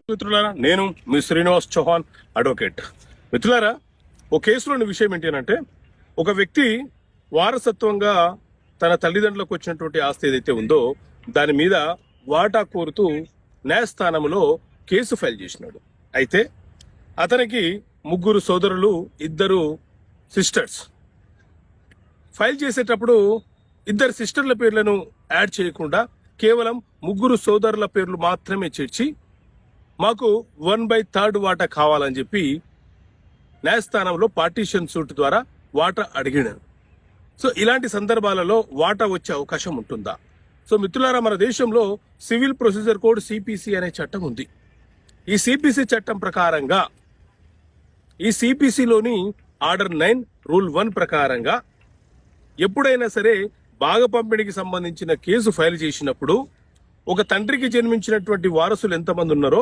మిత్రులారా, నేను మీ శ్రీనివాస్ చౌహాన్ అడ్వకేట్. మిత్రులారా, ఓ కేసులోని విషయం ఏంటంటే, ఒక వ్యక్తి వారసత్వంగా తన తల్లిదండ్రులకు వచ్చినటువంటి ఆస్తి ఏదైతే ఉందో దాని మీద వాటా కోరుతూ న్యాయస్థానంలో కేసు ఫైల్ చేసినాడు. అయితే అతనికి 3 సోదరులు, 2 సిస్టర్స్. ఫైల్ చేసేటప్పుడు 2 సిస్టర్ల పేర్లను యాడ్ చేయకుండా కేవలం 3 సోదరుల పేర్లు మాత్రమే చేర్చి మాకు 1/3 వాటా కావాలని చెప్పి న్యాయస్థానంలో పార్టీషన్ సూట్ ద్వారా వాటా అడిగినారు. సో ఇలాంటి సందర్భాలలో వాటా వచ్చే అవకాశం ఉంటుందా? సో మిత్రులారా, మన దేశంలో సివిల్ ప్రొసీజర్ కోడ్ సిపిసి అనే చట్టం ఉంది. ఈ సిపిసి చట్టం ప్రకారంగా, ఈ సిపిసిలోని ఆర్డర్ 9 రూల్ 1 ప్రకారంగా ఎప్పుడైనా సరే భాగ పంపిణీకి సంబంధించిన కేసు ఫైల్ చేసినప్పుడు ఒక తండ్రికి జన్మించినటువంటి వారసులు ఎంతమంది ఉన్నారో